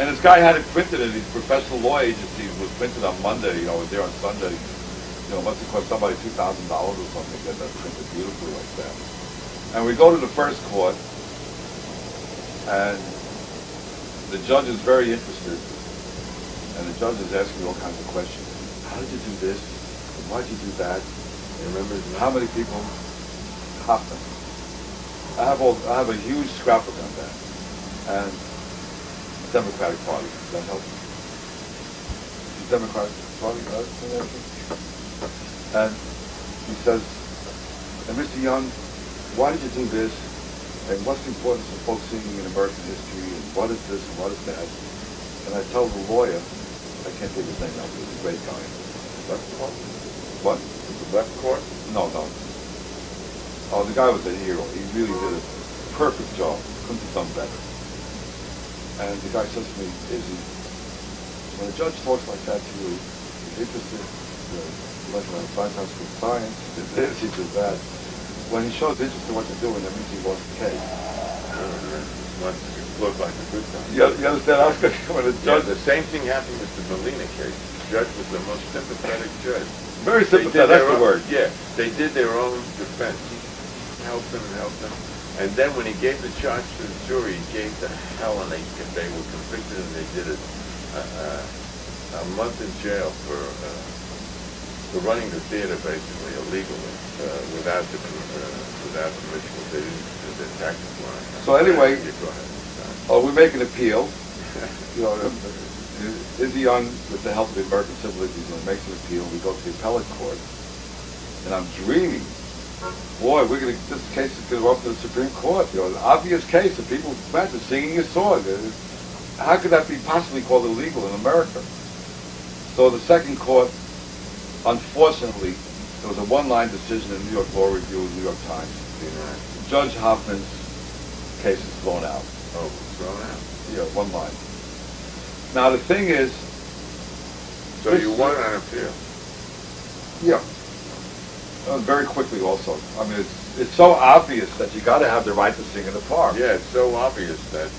And this guy had it printed in these professional law agencies. It was printed on Monday. You know, it was there on Sunday. You know, it must have cost somebody $2,000 or something to get that printed beautifully like that. And we go to the first court, and the judge is very interested. And the judge is asking me all kinds of questions. How did you do this? Why did you do that? You remember his name? How many people? Hoffman. I have a huge scrapbook on that. And Democratic Party. Does that help? The Democratic Party, and he says, and Mr. Young, why did you do this? And what's the importance of folk singing in American history? And what is this and what is that? And I tell the lawyer, I can't think of his name now, but he's a great guy. Left court? What? The left court? No. Oh, the guy was a hero. He really did a perfect job. Couldn't have done better. And the guy says to me, Izzy, when a judge talks like that to you, he's interested, you like around science, he did this, he did that. When he shows interest in what you're doing, that means he lost the case. Must look like a good time. You understand? I was going to come in a judge. The same thing happened with the Molina case. The judge was the most sympathetic judge. Very sympathetic, that's the word. Yeah, they did their own defense. He helped them. And then when he gave the charge to the jury, he gave the hell, and they were convicted, and they did a month in jail for running the theater basically illegally without permission. They didn't. The taxes weren't. So anyway, go ahead. We make an appeal. You know, Izzy Young, with the help of the American Civil Liberties, makes an appeal. We go to the appellate court, and I'm dreaming. Boy, this case is going to go up to the Supreme Court. You know, an obvious case of people, imagine singing a song. How could that be possibly called illegal in America? So the second court, unfortunately, there was a one-line decision in the New York Law Review and New York Times. Judge Hoffman's case is thrown out. Oh, thrown out? Yeah, one line. Now the thing is... So you won on appeal? Yeah. Very quickly also. I mean, it's so obvious that you got to have the right to sing in the park. Yeah, it's so obvious that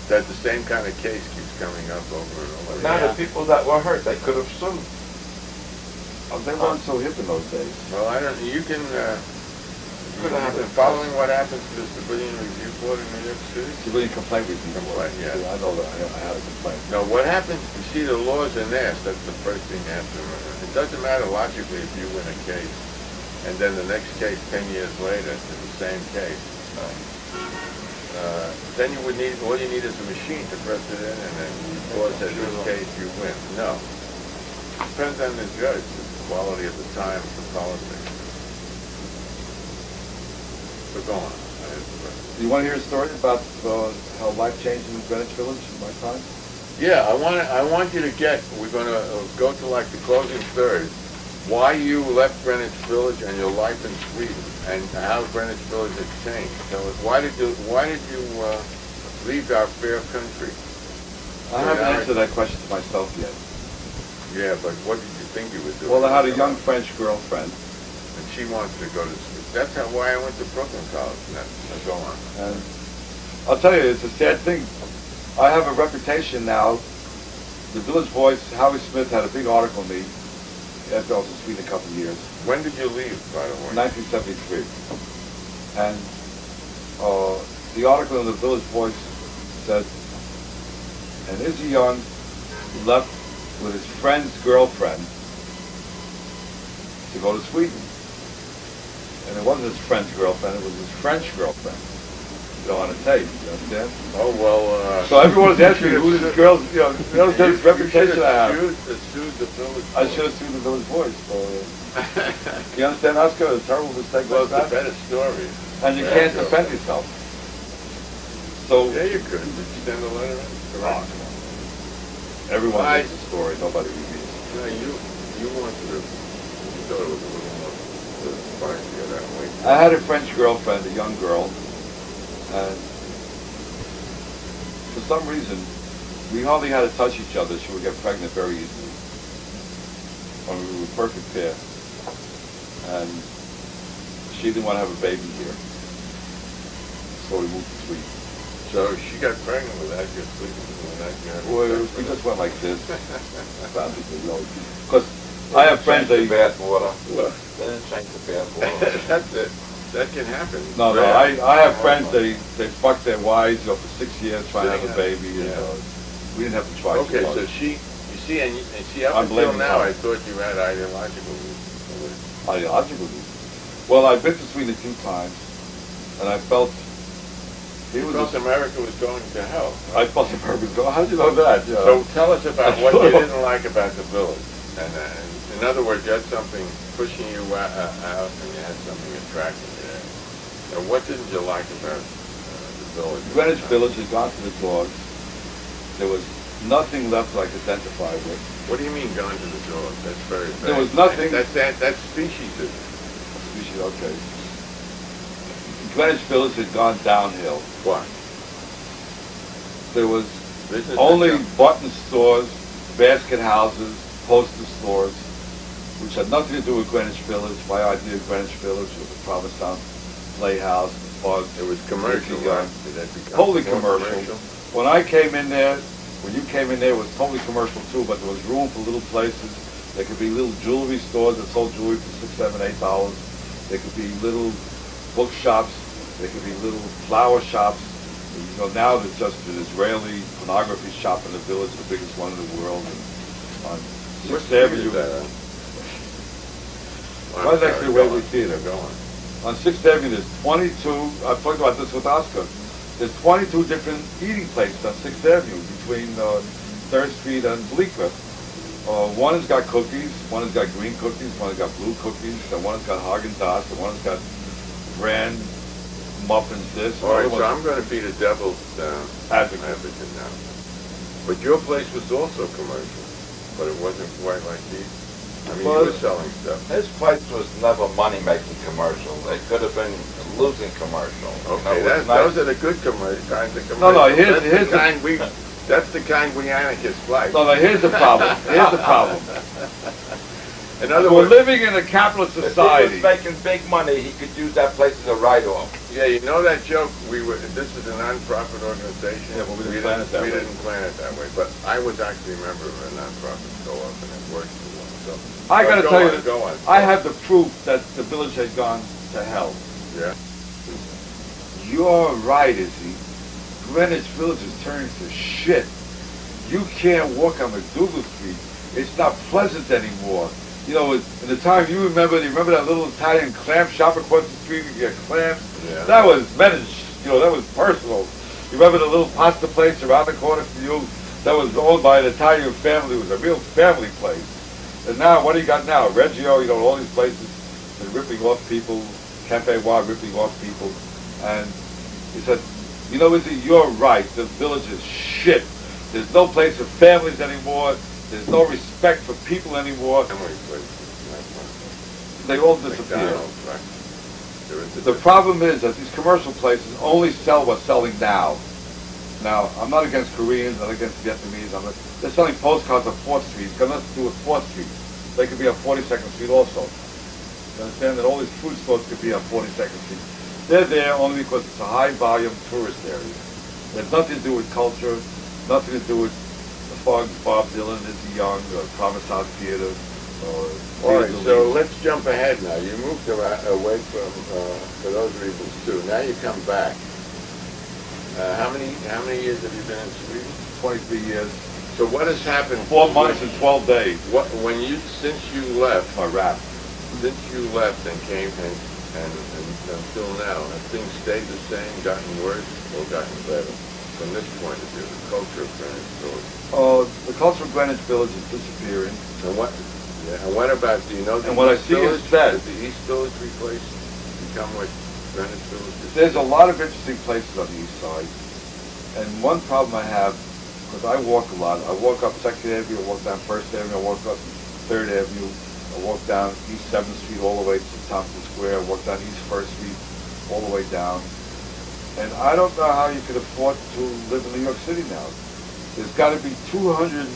that the same kind of case keeps coming up over and over. Now the people that were hurt, they could have sued. They weren't so hip in those days. Well, I don't. You can. Following what happens to the Civilian Review Board in New York City. Civilian Complaint Review Board. Yeah. I know that. I had a complaint. No, what happens? You see, the laws are nasty. That's the first thing you have to remember. It doesn't matter logically if you win a case, and then the next case 10 years later is the same case. Then you would need, all you need is a machine to press it in, and then the court says this case you win. No. It depends on the judge, the quality of the time, the politics. So go on. Do you want to hear a story about how life changed in Greenwich Village in my time? Yeah, I want you to get, we're going to go to like the closing third, why you left Greenwich Village and your life in Sweden, and how Greenwich Village has changed. Tell us, why did you leave our fair country? I haven't answered that question to myself yet. Yeah, but what did you think you would do? Well, I had a young French girlfriend. And she wanted to go to Sweden. That's why I went to Brooklyn College. Now go on. And I'll tell you, it's a sad thing. I have a reputation now. The Village Voice, Howie Smith had a big article on me after I was in Sweden a couple of years. When did you leave, by the way? 1973. And the article in the Village Voice said, and Izzy Young left with his friend's girlfriend to go to Sweden. And it wasn't his friend's girlfriend, it was his French girlfriend. You know, on a tape, you understand? Oh, well... so everyone was asking me, who did this girl, you know, that was his reputation I have. You should have sued the Village Voice. I should have sued the Village Voice. So, you understand, Oscar? A terrible mistake well, like that. It's a better story. And you can't defend yourself. So... Yeah, you could. Did you send a letter in? Oh, everyone knows the story, nobody reads. No, you wanted to... You thought it was a little more spicy that way. I had a French girlfriend, a young girl, and for some reason, we hardly had to touch each other. She would get pregnant very easily. I mean, we were a perfect pair. And she didn't want to have a baby here. So we moved to Sweden. So she got pregnant with that, you're sleeping with that, you Well, we just went like this. Because I have friends Change that... the bath water. What? They didn't change the bath water. That's it. That can happen. No, Rare. I have friends, they fucked their wives, for 6 years trying to have a baby. Yeah. And, we didn't have to try Okay, so so much. she, you see, and see, up I'm until blaming now, her. I thought you had ideological reasons. Ideologically. Well, I've been to Sweden 2 times, and I felt... You felt America was going to hell. I felt America was going... How did you know that? Yeah. So tell us about what you didn't like about the village. And in other words, you had something pushing you out, and you had something attracting you there. Now, what didn't you like about the village? Greenwich Village had gone to the dogs. There was nothing left that I could identify with. What do you mean gone to the dogs? That's very vague. There was nothing... That's speciesism. Species, okay. Greenwich Village had gone downhill. Why? There was Business only had gone- button stores, basket houses, poster stores, which had nothing to do with Greenwich Village. My idea of Greenwich Village was a Provincetown playhouse, park. It was commercial, right? Did that become Totally more commercial. When I came in there, when you came in there, it was totally commercial too, but there was room for little places. There could be little jewelry stores that sold jewelry for $6, $7, $8. There could be little bookshops. There could be little flower shops. You know, now there's just an Israeli pornography shop in the village, the biggest one in the world. And on What 6th street Avenue. is that on? Well, that's actually the Waverly Theater. Go on. On 6th Avenue, there's 22, I've talked about this with Oscar, there's 22 different eating places on 6th Avenue between 3rd Street and Bleecker. One has got cookies, one has got green cookies, one has got blue cookies, and one has got Haagen-Dazs, and one has got brand muffins this. All right, so I'm going to be the devil's advocate now. But your place was also commercial, but it wasn't quite like these. I mean, Well, you were selling stuff. His place was never money-making commercial. They could have been losing commercial. Okay, You know, it was nice. those are the good kinds of commercials. No, here's That's the kind we anarchists like. No, here's the problem. Here's the problem. In other We're words, living in a capitalist If he society. was making big money, he could use that place as a write-off. yeah, you know that joke. This is a non-profit organization. Yeah, but we didn't plan it that way. We didn't plan it that way. But I was actually a member of a non-profit co-op and it worked for one. So I got to go tell on, you, go on. I have the proof that the village had gone to hell. Yeah. You're right, Izzy. Greenwich Village is turning to shit. You can't walk on McDougal Street. It's not pleasant anymore. You know, in the time you remember that little Italian clam shop across the street where you get clams? Yeah. That was managed, that was personal. You remember the little pasta place around the corner from you? That was owned by an Italian family. It was a real family place. And now, what do you got now? Reggio, all these places, they're ripping off people, Cafe Wa ripping off people. And he said, Izzy, you're right. The village is shit. There's no place for families anymore. There's no respect for people anymore. They all disappear. McDonald's, right? The problem is that these commercial places only sell what's selling now. Now, I'm not against Koreans, I'm not against Vietnamese. They're selling postcards on 4th Street. It's got nothing to do with 4th Street. They could be on 42nd Street also. You understand that all these food stores could be on 42nd Street. They're there only because it's a high-volume tourist area. There's nothing to do with culture, nothing to do with the songs Bob Dylan, Izzy Young, or Provincetown Theater, or... All right, so let's jump ahead now. You moved away from for those reasons too. Now you come back. How many years have you been in Sweden? 23 years. So what has happened? 4 months and 12 days. Since you left? My rap. Since you left and came and until now, have things stayed the same, gotten worse, or gotten better? From this point of view, the culture of Greenwich Village. The culture of Greenwich Village is disappearing. And what? Yeah, and what about? Do you know the And what I East see Village? instead- Did the East Village replace? Become what Greenwich Village is? There's a lot of interesting places on the east side. And one problem I have, because I walk a lot, I walk up 2nd Avenue, I walk down 1st Avenue, I walk up 3rd Avenue, I walk down East 7th Street all the way to Thompson Square, I walk down East 1st Street all the way down. And I don't know how you could afford to live in New York City now. There's got to be 200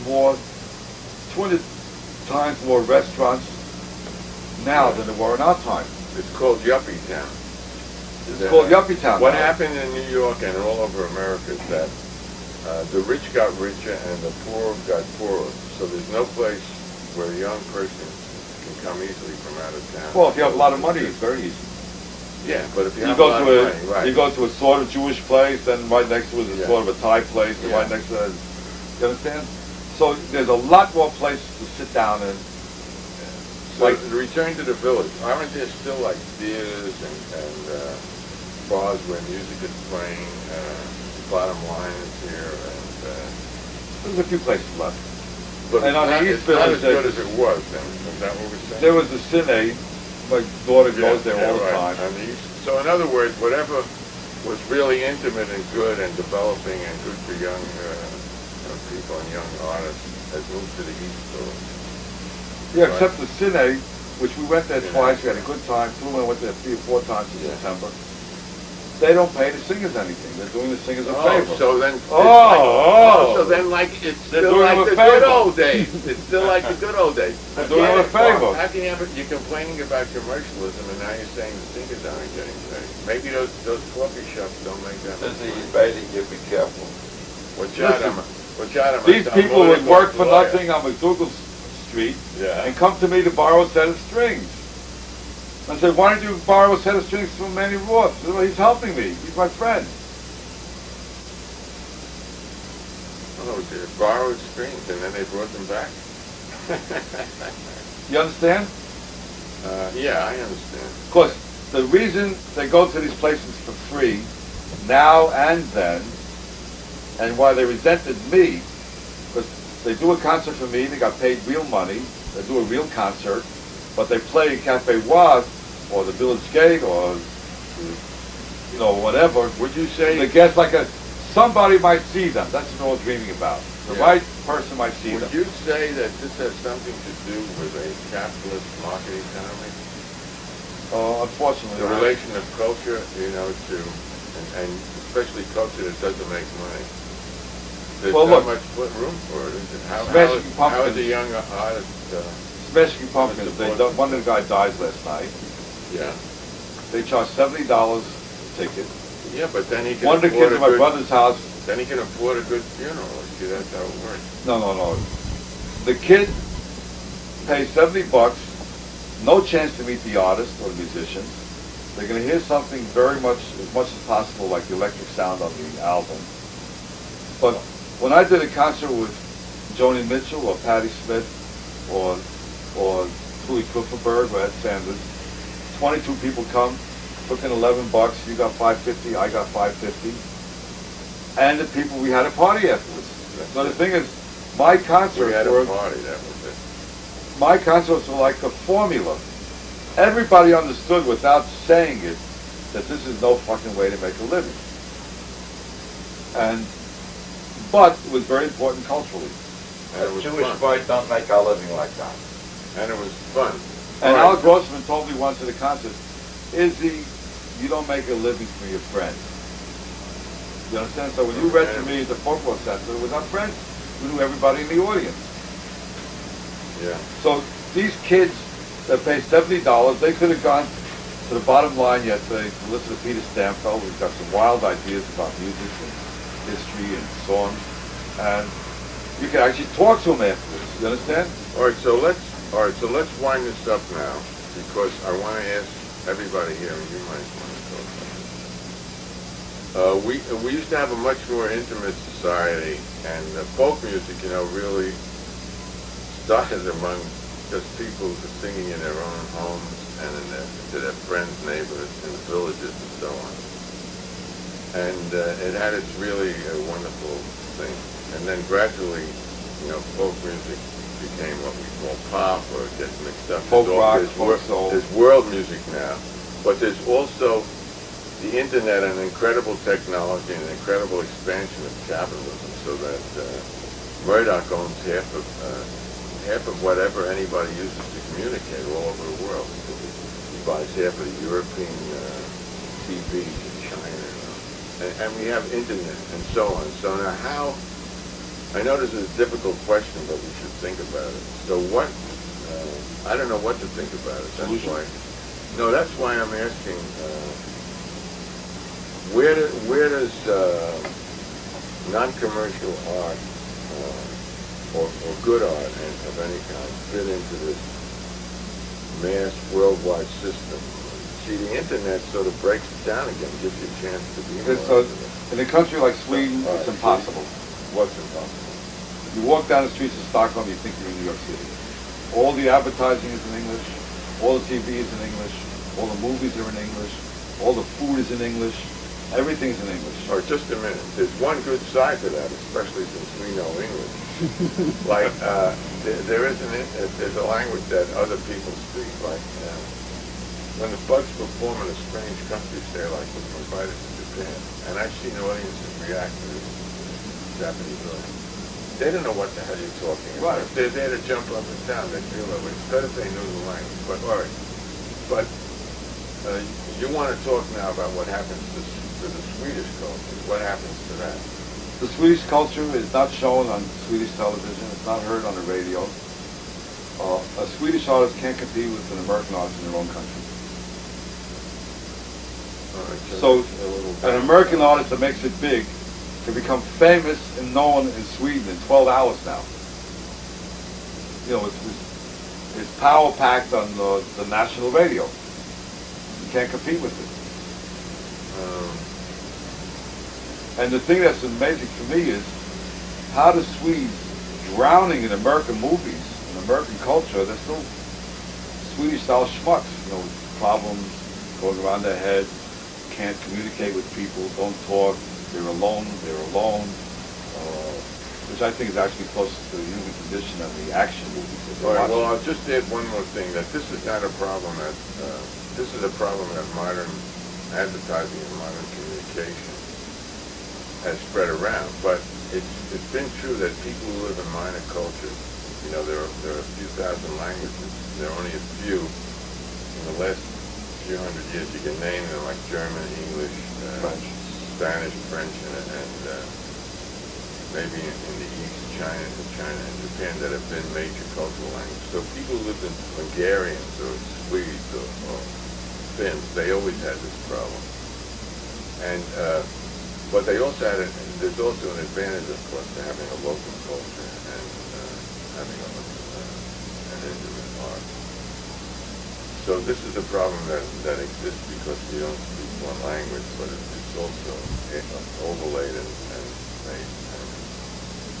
times more restaurants now than there were in our time. It's called Yuppie Town. It's called Yuppie Town. What now. happened in New York and all over America is that the rich got richer and the poor got poorer. So there's no place where a young person can come easily from out of town. Well, if you have a lot of money, it's very easy. Yeah, but if you You have go a lot to of a money, right. you go to a sort of Jewish place, then right next to it is a Yeah. sort of a Thai place, and Yeah. right next to that is, you understand? So there's a lot more places to sit down and So to return to the village, aren't there still like theaters and bars where music is playing? Bottom line is here, and there's a few places left. but And on the East it's not Village, as good there's- as it was. Then is that what we're saying? There was the Cine. My daughter goes there all the right. time. On the East. So in other words, whatever was really intimate and good and developing and good for young people and young artists has moved to the East Village. Yeah, Right. except the Cine, which we went there Yeah. twice. We had a good time. Tuli went there 3 or 4 times in Yeah. September. They don't pay the singers anything. They're doing the singers a favor. So then, Oh. so then like it's They're still doing like them a the good favor. old days. It's still like the good old days. They're doing them a favor. How can you have it? You're complaining about commercialism, and now you're saying the singers aren't getting paid. Maybe those coffee shops don't make that much Izzy, money. Betty, you be careful. Watch out, Listen, watch out, These I'm people would political work for lawyer. nothing on McDougal Street Yeah. and come to me to borrow a set of strings. I said, why don't you borrow a set of strings from Manny Roth? I said, well, he's helping me. He's my friend. Oh, they borrowed strings, and then they brought them back. You understand? Yeah, I understand. Because the reason they go to these places for free, now and then, and why they resented me, because they do a concert for me, they got paid real money, they do a real concert, but they play Cafe Waz, or the Village Gate, or, you know, whatever. Would you say? The guest, like somebody might see them. That's what we're all dreaming about. The Yeah. right person might see Would them. you say that this has something to do with a capitalist market economy? Unfortunately, The I- relation of culture, you know, to, and especially culture that doesn't make money. There's Well, not look. much room for it. How Smashing is Pumpkins. a young artist, Smashing Pumpkins, one of the guys dies last night. yeah. They charge $70 a ticket. Yeah, but then he can One of the afford kids a at my good, brother's house, then he can afford a good funeral. See, that's how it works. no. The kid pays $70, no chance to meet the artist or the musicians. They're going to hear something very much, as much as possible, like the electric sound on the album. But when I did a concert with Joni Mitchell or Patti Smith or Tuli Kupferberg or Ed Sanders, 22 people come, took in $11. You got $5.50, I got $5.50, and the people, we had a party afterwards. So the thing is, my concerts We had were a party, that was it. my concerts were like a formula. Everybody understood without saying it that this is no fucking way to make a living. But it was very important culturally. And it was Jewish fun. boys don't make a living like that. And it was fun. And All Al right. Grossman told me once at a concert, Izzy, you don't make a living for your friends. You understand? So when you read to me at the Folklore Center, it was our friends. We knew everybody in the audience. Yeah. So these kids that pay $70, they could have gone to the bottom line yesterday to listen to Peter Stamfeld, who's got some wild ideas about music and history and songs. And you can actually talk to him afterwards. You understand? All right, so let's wind this up now, because I want to ask everybody here, and you might want to talk about it. We used to have a much more intimate society, and folk music, you know, really started among just people singing in their own homes and to their friends, neighbors, in the villages, and so on. And it had its really wonderful thing. And then gradually, you know, folk music became what we call pop, or it gets mixed up. Folk rock, There's folk soul. There's world music now, but there's also the internet and incredible technology and incredible expansion of capitalism, so that Murdoch owns half of whatever anybody uses to communicate all over the world. He buys half of the European TVs in China, and we have internet and so on. So now how? I know this is a difficult question, but we should think about it. So what? I don't know what to think about it. That's Solution? why. No, that's why I'm asking. where does non-commercial art or good art of any kind fit into this mass worldwide system? See, the internet sort of breaks it down again, gives you a chance to be So, in a country like Sweden, it's impossible. What's impossible? You walk down the streets of Stockholm, you think you're in New York City. All the advertising is in English, all the TV is in English, all the movies are in English, all the food is in English, everything's in English. Or just a minute, there's one good side to that, especially since we know English. Like, there's a language that other people speak, like, when the Bugs perform in a strange country, say, like, when we're invited to Japan, and I've seen audiences react to this Japanese audience. They don't know what the hell you're talking about. Right. They're there to jump up and down. They feel that way. It's better if they know the language. But, all right. But you want to talk now about what happens to the Swedish culture. What happens to that? The Swedish culture is not shown on Swedish television. It's not heard on the radio. A Swedish artist can't compete with an American artist in their own country. All right, So an American artist that makes it big can become famous and known in Sweden in 12 hours now. You know, it's power packed on the national radio. You can't compete with it. And the thing that's amazing for me is how the Swedes, drowning in American movies, in American culture, they're still Swedish-style schmucks. You know, problems going around their head, can't communicate with people, don't talk. They're alone, which I think is actually closer to the human condition than the action movies. All right, well, I'll just add one more thing, that this is not a problem that, this is a problem that modern advertising and modern communication has spread around, but it's been true that people who live in minor cultures, you know, there are a few thousand languages, there are only a few in the last few hundred years you can name them, like German, English, French. Spanish, French, and maybe in the East, China and Japan, that have been major cultural languages. So people who lived in Hungarians or Swedes or Finns, they always had this problem. And but they also had there's also an advantage, of course, to having a local culture and having an intimate art. So this is a problem that exists because we don't speak one language, but it's also overlaid and made and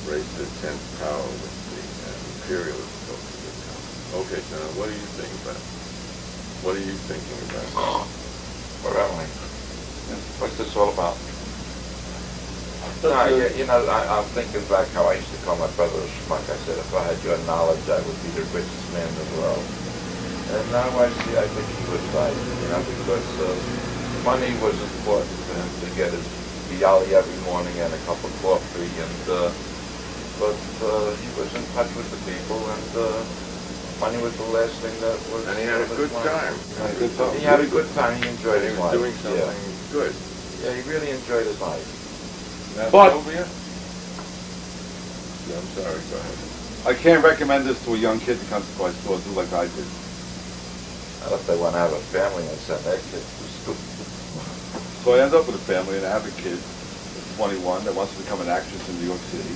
raised to 10th power with the imperialist culture that comes. Okay, so now what do you think about it? What are you thinking about? Revolting. What's this all about? I'm thinking back how I used to call my brother a schmuck. I said, if I had your knowledge, I would be the richest man in the world. And now I think he was right, because money was important for him to get his bialy every morning and a cup of coffee, but he was in touch with the people, and money was the last thing that was... And he had a good time. He had a good time. He enjoyed his life. He was doing something good. Yeah, he really enjoyed his life. Now, But- Sylvia? Yeah, I'm sorry, go ahead. I can't recommend this to a young kid to come to my store and do like I did. Not if they want to have a family and send their kids to school. So I end up with a family and I have a kid that's 21 that wants to become an actress in New York City.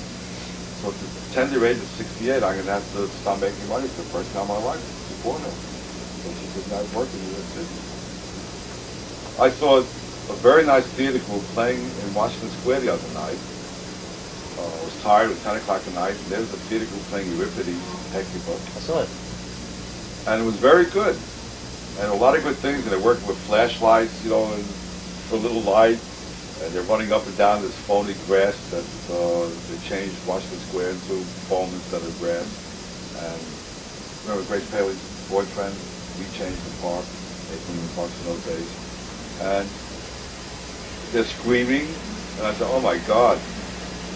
So at the tender age of 68, I'm going to have to stop making money for the first time in my life to support her. So she says, I work in New York City. I saw a very nice theater group playing in Washington Square the other night. I was tired, it was 10 o'clock at night, and there was a theater group playing Euripides, Hecuba. I saw it. And it was very good. And a lot of good things, and they're working with flashlights, and for a little light, and they're running up and down this phony grass that they changed Washington Square into foam instead of grass. And remember Grace Paley's boyfriend, we changed the park, April parks in those days. And they're screaming, and I said, oh my God,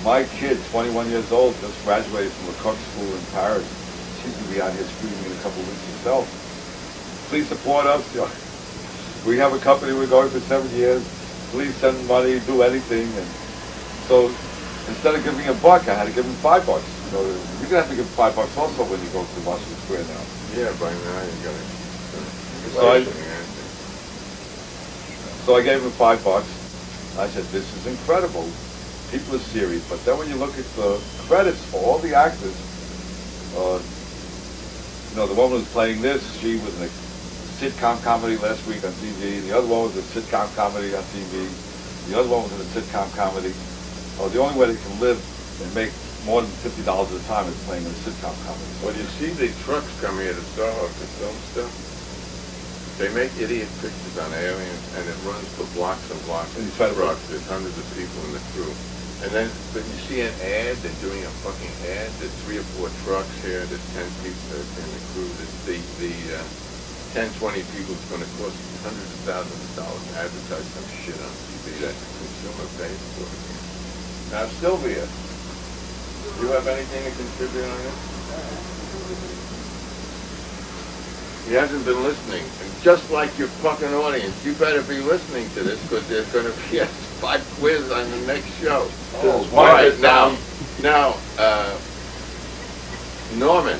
my kid, 21 years old, just graduated from a cook school in Paris. She's going to be out here screaming in a couple of weeks herself. Please support us. We have a company we're going for 7 years. Please send money, do anything. And so instead of giving a buck, I had to give him $5. You're going to have to give $5 also when you go to Washington Square now. Yeah, by now you got it. So I gave him $5. I said, this is incredible. People are serious. But then when you look at the credits for all the actors, you know, the woman who's playing this, she was in a sitcom comedy last week on TV. The other one was a sitcom comedy on TV. The other one was in a sitcom comedy. The only way they can live and make more than $50 at a time is playing in a sitcom comedy. Well, you see the trucks come here to Soho to film stuff. They make idiot pictures on aliens, and it runs for blocks and blocks of trucks. There's hundreds of people in the crew. And then, but you see an ad, they're doing a fucking ad. There's 3 or 4 trucks here. There's 10 people in the crew. The 10, 20 people is going to cost hundreds of thousands of dollars to advertise some shit on TV that the consumer pays for. Now, Sylvia, do you have anything to contribute on this? He hasn't been listening. And just like your fucking audience, you better be listening to this because there's going to be a spot quiz on the next show. Oh, all right, now, Norman.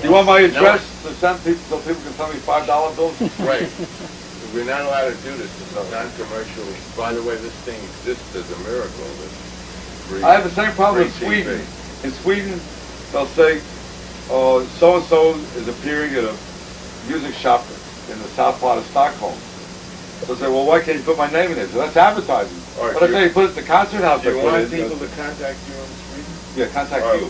Do you want my address to send people so people can send me $5 bills? Right. We're not allowed to do this. It's non-commercial. By the way, this thing exists as a miracle. I have the same problem in Sweden. In Sweden, they'll say, so-and-so is appearing at a music shop in the south part of Stockholm. They'll say, well, why can't you put my name in it? So that's advertising. Right, but I say, you put it at the concert house. Do you want people to contact you in Sweden? Yeah, contact you.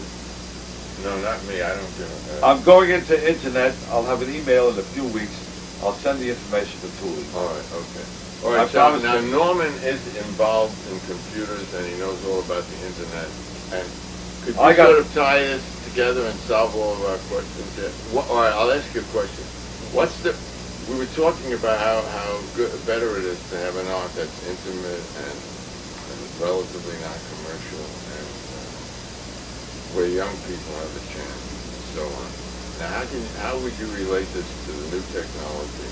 No, not me. I don't do it. I'm going into internet. I'll have an email in a few weeks. I'll send the information to Tuli. All right, okay. All right, so now Norman is involved in computers and he knows all about the internet. And could you sort of tie this together and solve all of our questions here? All right, I'll ask you a question. We were talking about how better it is to have an art that's intimate and relatively non-commercial and where young people have a chance and so on. Now, how would you relate this to the new technology,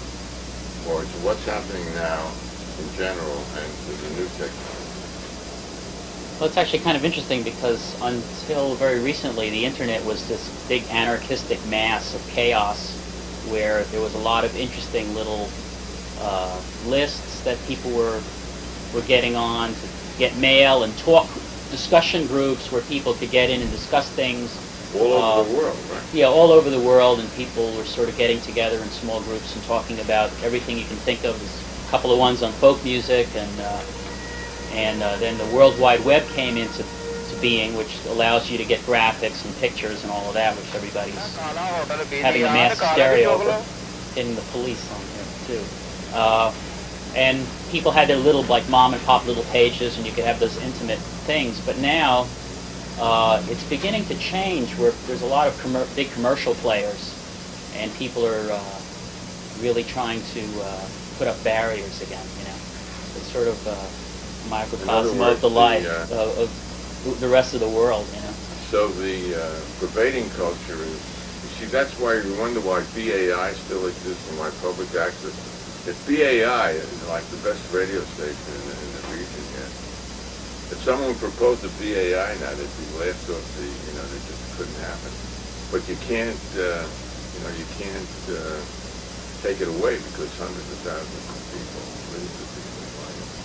or to what's happening now in general and to the new technology? Well, it's actually kind of interesting because until very recently, the internet was this big anarchistic mass of chaos where there was a lot of interesting little lists that people were getting on to get mail and talk discussion groups where people could get in and discuss things. All over the world, right? Yeah, all over the world, and people were sort of getting together in small groups and talking about everything you can think of. There's a couple of ones on folk music, and then the World Wide Web came into being, which allows you to get graphics and pictures and all of that, which everybody's having a mass hysteria over, getting the police on here too. And people had their little, like, mom and pop little pages, and you could have those intimate things. But now, it's beginning to change where there's a lot of big commercial players, and people are really trying to put up barriers again, you know. It's sort of a microcosm of the life of the rest of the world, you know. So the pervading culture is, you see, that's why you wonder why BAI still exists and why public access. If BAI is like the best radio station in the region here, if someone proposed a BAI now, they'd be laughed off the, you know, that just couldn't happen. But you can't, you can't take it away because hundreds of thousands of people, millions of people like it.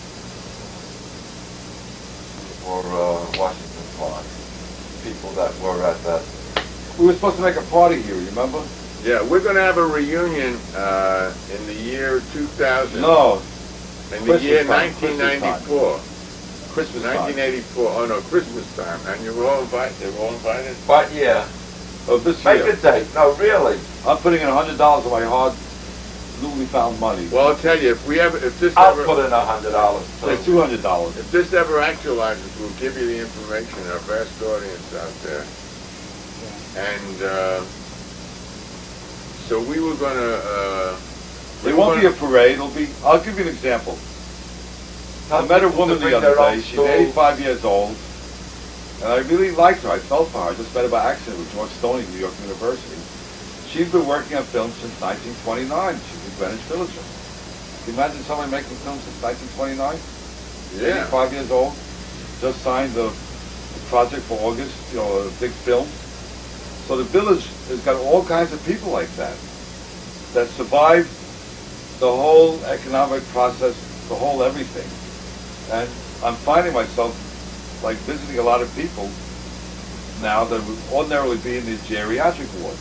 Or Washington Park, people that were at that. We were supposed to make a party here, you remember? Yeah, we're going to have a reunion in the year 2000. No. In the year 1994. Christmas time. 1984. Oh no, Christmas time. And you're all invited. You're all invited. But yeah. Of this Make year. a date. No, really. I'm putting in $100 of my hard, newly found money. Well, I'll tell you, if this I'll ever, put in $100. Say $200. if this ever actualizes, we'll give you the information. Our vast audience out there. And so we were going to. It won't be a parade. It'll be. I'll give you an example. I met a woman the other day. She's 85 years old, and I really liked her. I fell for her. I just met her by accident with George Stoney, New York University. She's been working on film since 1929. She's a Greenwich Villager. Can you imagine somebody making film since 1929? Yeah. 85 years old. Just signed the project for August, you know, a big film. So the village has got all kinds of people like that survived the whole economic process, the whole everything. And I'm finding myself like visiting a lot of people now that would ordinarily be in the geriatric ward.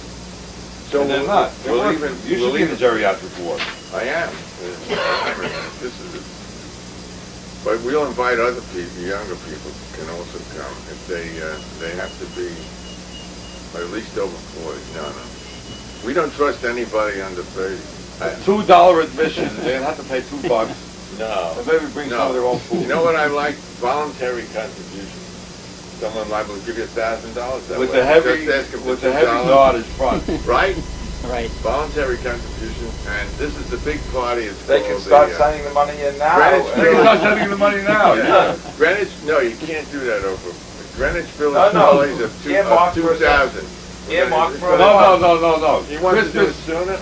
So And they're not. They're we'll working. even, You should be in the geriatric ward. I am. This is it. But we'll invite other people, younger people can also come if they have to be at least over 40. No. We don't trust anybody under 30. $2 admission. They'd have to pay $2. No. And maybe bring some of their own food. You know what I like? Voluntary contribution. Someone liable to give you $1,000 that With way. the heavy, Just ask 'em for with the heavy $2. yardage front. Right? Right. Voluntary contribution, and this is the big party. It's They called can start the, sending the money in now. Greenwich They can start sending the money now. Yeah. Greenwich, no, you can't do that over. Greenwich Village No, no. Holidays of Earmark for a 2000. Earmark for a- No. You want to do it Christmas, sooner?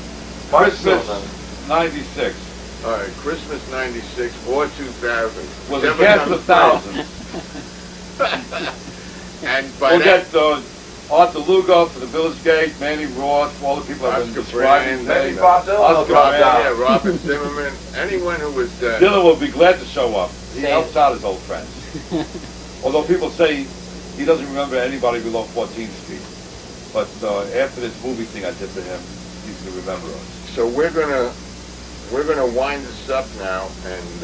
Christmas '96 All right, Christmas '96 or 2000. was a Whichever cast comes of thousands. first. And by We'll that, get Arthur Lugo for the Village Gate, Manny Roth, all the people I've been Oscar describing. Brand, Maybe Bob Dylan will Oscar drop Brand, down. yeah, Robert Zimmerman, anyone who was Dylan will be glad to show up. He Say helps it. out his old friends. Although people say he doesn't remember anybody below 14th Street. But after this movie thing I did to him, he's going to remember us. So we're gonna wind this up now, and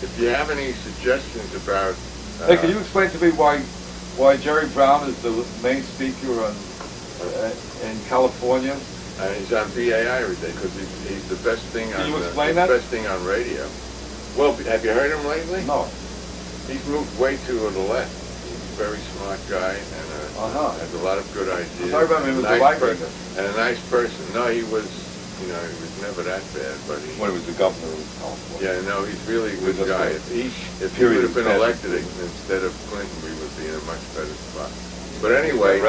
if you have any suggestions about, Hey, can you explain to me why Jerry Brown is the main speaker in California? and he's on BAI every day because he's the best thing Can on you the explain that? best thing on radio. Well, have you heard him lately? No. He's moved way to the left. He's a very smart guy and has a lot of good ideas. I remember he was a nice right person, winger. and a nice person. No, he was never that bad, but he. When he was the governor of California. Yeah, no, he's really a good Just guy. a If he period would have been of elected fashion. instead of Clinton, we would be in a much better spot. But anyway,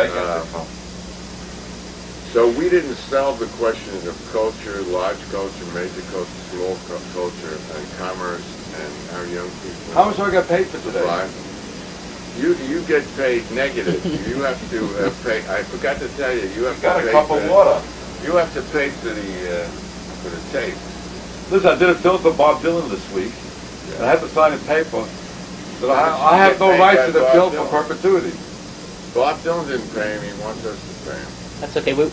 so we didn't solve the questions of culture, large culture, major culture, small culture, and commerce, and our young people. How much do I get paid for today? survive. You get paid negative. You have to pay. I forgot to tell you. You have to Got pay a cup for of water. You have to pay for the tape. Listen, I did a film for Bob Dylan this week, and I had to sign a paper that I have no Get paid rights by to the Bob film Dylan. for perpetuity. Bob Dylan didn't pay him. He wants us to pay him. That's okay. We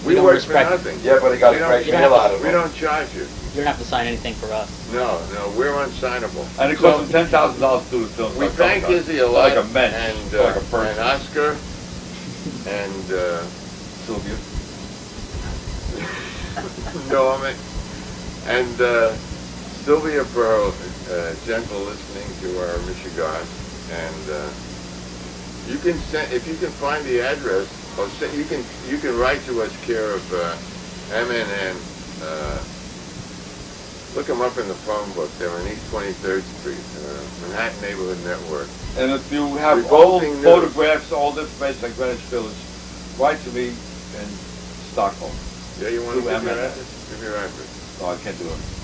We don't work for respect. nothing. Yeah, but he got We a don't- great you deal don't out of We it. don't charge you. You don't have to sign anything for us. No, we're unsignable. And it cost him $10,000 to do the film. so We I thank felt Izzy a like lot, a mensch, like a and person. Oscar, and Sylvia. Norman, and Sylvia for her gentle listening to our Michigan. And you can send, if you can find the address, or you can write to us care of MNN. Look them up in the phone book. They're on East 23rd Street, Manhattan Neighborhood Network. And if you have old Revolting news. photographs, old information on Greenwich Village, write to me in Stockholm. Yeah, you want to Through give your MNN. address? Give your address. No, I can't do it.